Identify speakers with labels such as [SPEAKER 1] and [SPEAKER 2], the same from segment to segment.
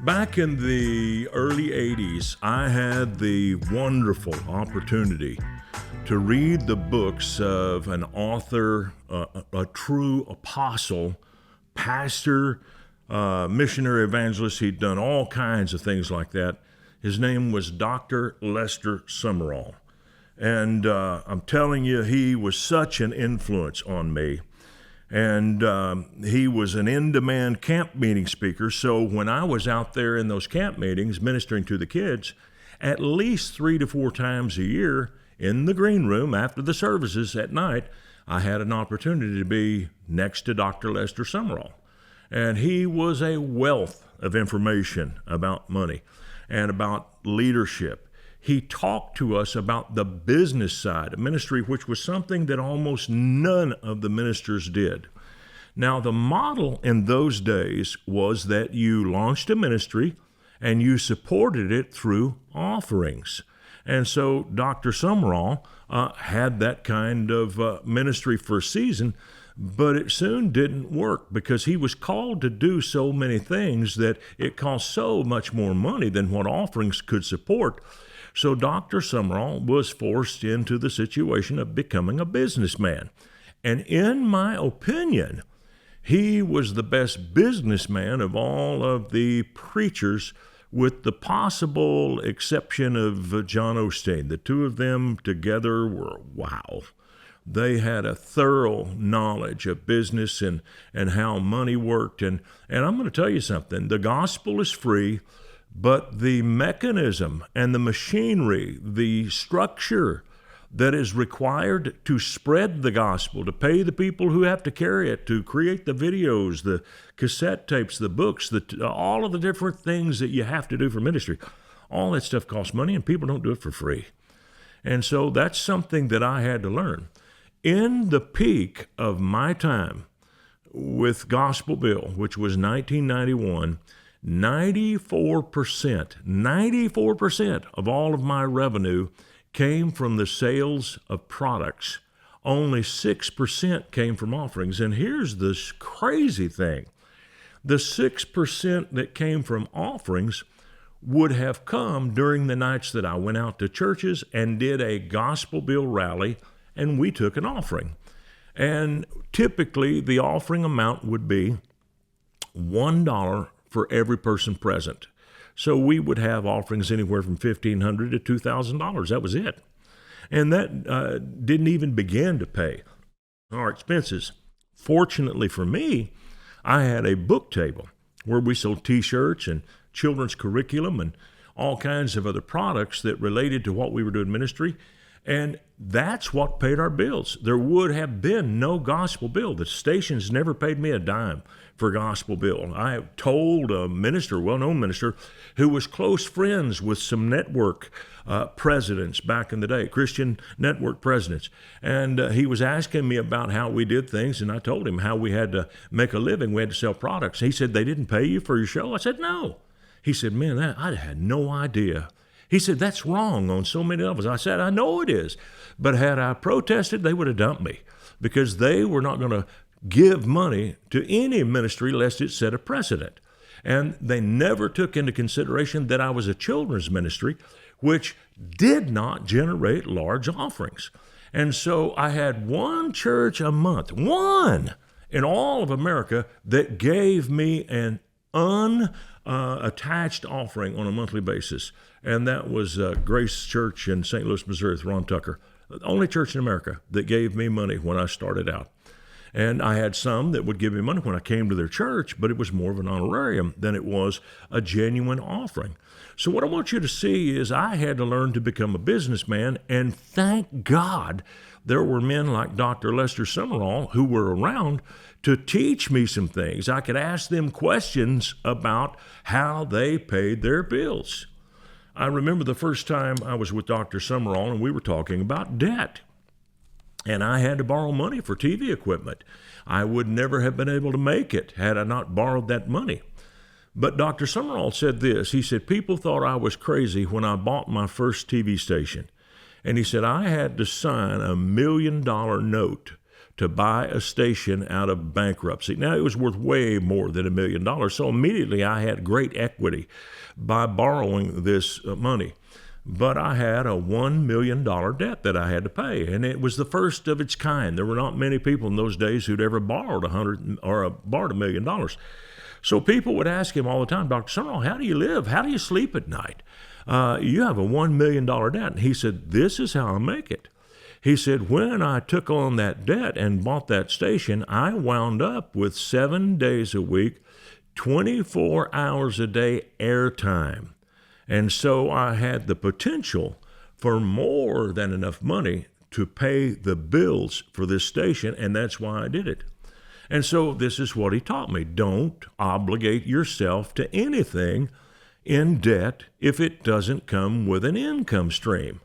[SPEAKER 1] Back in the early 80s, I had the wonderful opportunity to read the books of an author, a true apostle, pastor, missionary evangelist. He'd done all kinds of things like that. His name was Dr. Lester Sumrall. And I'm telling you, he was such an influence on me. And he was an in-demand camp meeting speaker. So when I was out there in those camp meetings ministering to the kids, at least 3 to 4 times a year in the green room after the services at night, I had an opportunity to be next to Dr. Lester Sumrall. And he was a wealth of information about money and about leadership. He talked to us about the business side of ministry, which was something that almost none of the ministers did. Now, the model in those days was that you launched a ministry and you supported it through offerings. And so Dr. Sumrall had that kind of ministry for a season, but it soon didn't work because he was called to do so many things that it cost so much more money than what offerings could support. So Dr. Sumrall was forced into the situation of becoming a businessman. And in my opinion, he was the best businessman of all of the preachers, with the possible exception of John Osteen. The two of them together were wow. They had a thorough knowledge of business and how money worked. And I'm going to tell you something. The gospel is free, but the mechanism and the machinery, the structure that is required to spread the gospel, to pay the people who have to carry it, to create the videos, the cassette tapes, the books, all of the different things that you have to do for ministry, all that stuff costs money and people don't do it for free. And so that's something that I had to learn. In the peak of my time with Gospel Bill, which was 1991, 94% of all of my revenue came from the sales of products. Only 6% came from offerings. And here's this crazy thing. The 6% that came from offerings would have come during the nights that I went out to churches and did a Gospel Bill rally, and we took an offering. And typically the offering amount would be $1 for every person present. So we would have offerings anywhere from $1,500 to $2,000. That was it. And that didn't even begin to pay our expenses. Fortunately for me, I had a book table where we sold T-shirts and children's curriculum and all kinds of other products that related to what we were doing in ministry. And that's what paid our bills. There would have been no Gospel Bill. The stations never paid me a dime for Gospel Bill. I told a minister, well-known minister, who was close friends with some network presidents back in the day, Christian network presidents. And he was asking me about how we did things, and I told him how we had to make a living. We had to sell products. He said, they didn't pay you for your show? I said, no. He said, man, I had no idea. He said, that's wrong on so many levels. I said, I know it is. But had I protested, they would have dumped me because they were not going to give money to any ministry lest it set a precedent. And they never took into consideration that I was a children's ministry, which did not generate large offerings. And so I had one church a month, one in all of America, that gave me an unattached offering on a monthly basis. And that was Grace Church in St. Louis, Missouri with Ron Tucker. The only church in America that gave me money when I started out. And I had some that would give me money when I came to their church, but it was more of an honorarium than it was a genuine offering. So what I want you to see is I had to learn to become a businessman, and thank God there were men like Dr. Lester Sumrall who were around to teach me some things. I could ask them questions about how they paid their bills. I remember the first time I was with Dr. Sumrall and we were talking about debt. And I had to borrow money for TV equipment. I would never have been able to make it had I not borrowed that money. But Dr. Sumrall said this. He said, people thought I was crazy when I bought my first TV station. And he said, I had to sign $1 million note to buy a station out of bankruptcy. Now, it was worth way more than $1 million, so immediately I had great equity by borrowing this money. But I had a $1 million debt that I had to pay, and it was the first of its kind. There were not many people in those days who'd ever borrowed borrowed $1 million. So people would ask him all the time, Dr. Summerall, how do you live? How do you sleep at night? You have a $1 million debt. And he said, this is how I make it. He said, when I took on that debt and bought that station, I wound up with 7 days a week, 24 hours a day airtime. And so I had the potential for more than enough money to pay the bills for this station, and that's why I did it. And so this is what he taught me. Don't obligate yourself to anything in debt if it doesn't come with an income stream.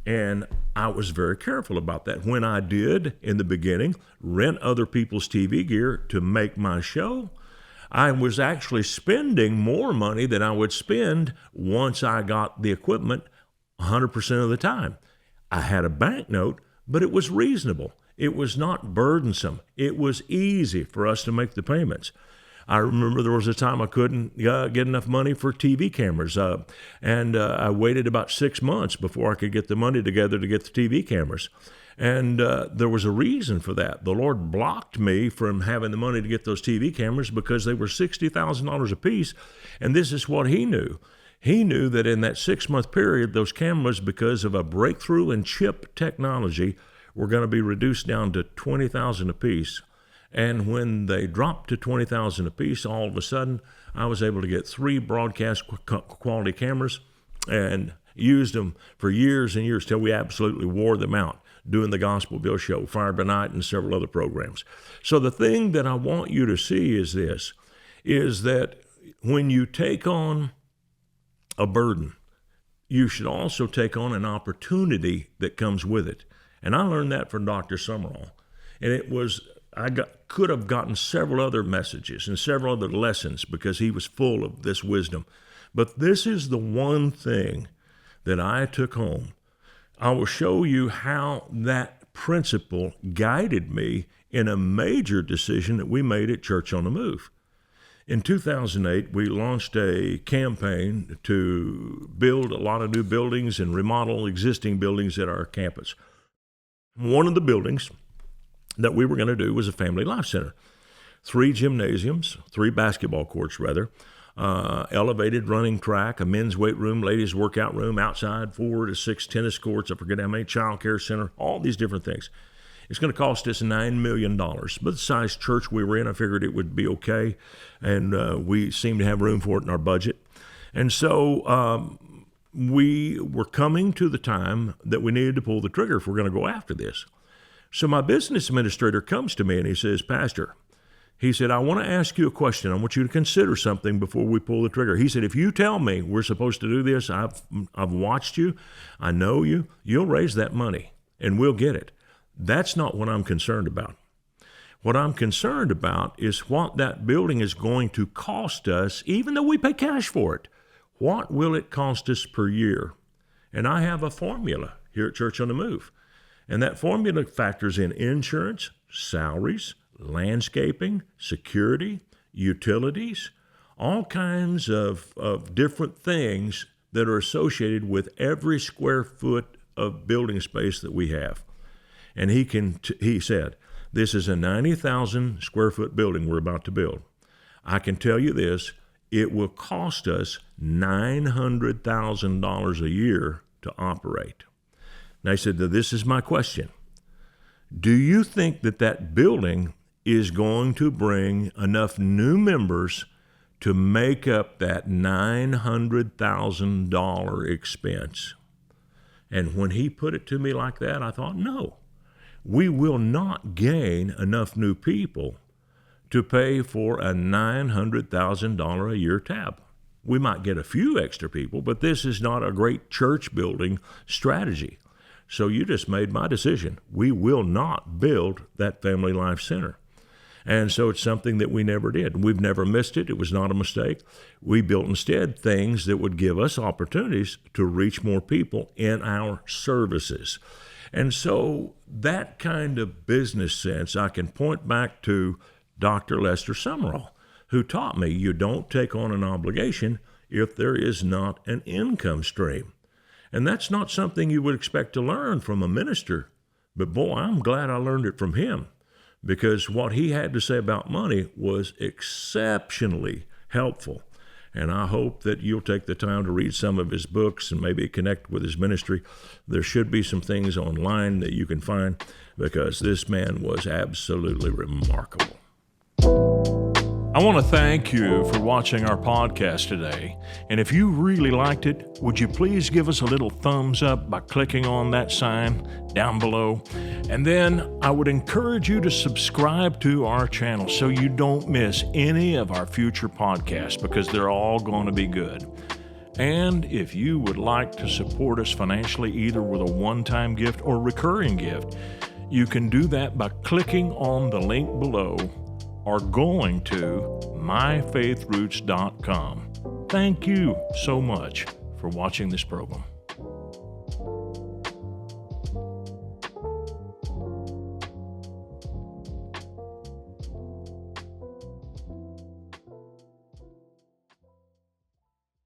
[SPEAKER 1] And I was very careful about that. When I did, in the beginning, rent other people's TV gear to make my show, I was actually spending more money than I would spend once I got the equipment 100% of the time. I had a bank note, but it was reasonable. It was not burdensome. It was easy for us to make the payments. I remember there was a time I couldn't get enough money for TV cameras, and I waited about 6 months before I could get the money together to get the TV cameras. And there was a reason for that. The Lord blocked me from having the money to get those TV cameras because they were $60,000 a piece, and this is what he knew. He knew that in that 6-month period, those cameras, because of a breakthrough in chip technology, were going to be reduced down to $20,000 a piece. And when they dropped to $20,000 a piece, all of a sudden, I was able to get 3 broadcast quality cameras and used them for years and years till we absolutely wore them out, doing the Gospel Bill Show, Fire by Night, and several other programs. So the thing that I want you to see is this, is that when you take on a burden, you should also take on an opportunity that comes with it. And I learned that from Dr. Summerall. And it was, could have gotten several other messages and several other lessons because he was full of this wisdom. But this is the one thing that I took home. I will show you how that principle guided me in a major decision that we made at Church on the Move. In 2008, we launched a campaign to build a lot of new buildings and remodel existing buildings at our campus. One of the buildings that we were going to do was a family life center. 3 gymnasiums, 3 basketball courts rather, elevated running track, a men's weight room, ladies' workout room, outside 4 to 6 tennis courts, I forget how many, child care center, all these different things. It's going to cost us $9 million. But the size church we were in, I figured it would be okay, and we seemed to have room for it in our budget. And so we were coming to the time that we needed to pull the trigger if we're going to go after this. So my business administrator comes to me and he says, Pastor, he said, I want to ask you a question. I want you to consider something before we pull the trigger. He said, if you tell me we're supposed to do this, I've watched you, I know you, you'll raise that money and we'll get it. That's not what I'm concerned about. What I'm concerned about is what that building is going to cost us, even though we pay cash for it. What will it cost us per year? And I have a formula here at Church on the Move. And that formula factors in insurance, salaries, landscaping, security, utilities, all kinds of different things that are associated with every square foot of building space that we have. And he said, this is a 90,000 square foot building we're about to build. I can tell you this, it will cost us $900,000 a year to operate. And I said, this is my question. Do you think that building is going to bring enough new members to make up that $900,000 expense? And when he put it to me like that, I thought, no, we will not gain enough new people to pay for a $900,000 a year tab. We might get a few extra people, but this is not a great church building strategy. So you just made my decision. We will not build that Family Life Center. And so it's something that we never did. We've never missed it. It was not a mistake. We built instead things that would give us opportunities to reach more people in our services. And so that kind of business sense, I can point back to Dr. Lester Summerall, who taught me you don't take on an obligation if there is not an income stream. And that's not something you would expect to learn from a minister. But boy, I'm glad I learned it from him, because what he had to say about money was exceptionally helpful. And I hope that you'll take the time to read some of his books and maybe connect with his ministry. There should be some things online that you can find, because this man was absolutely remarkable. I want to thank you for watching our podcast today. And if you really liked it, would you please give us a little thumbs up by clicking on that sign down below? And then I would encourage you to subscribe to our channel so you don't miss any of our future podcasts, because they're all going to be good. And if you would like to support us financially, either with a one-time gift or recurring gift, you can do that by clicking on the link below or going to myfaithroots.com. Thank you so much for watching this program.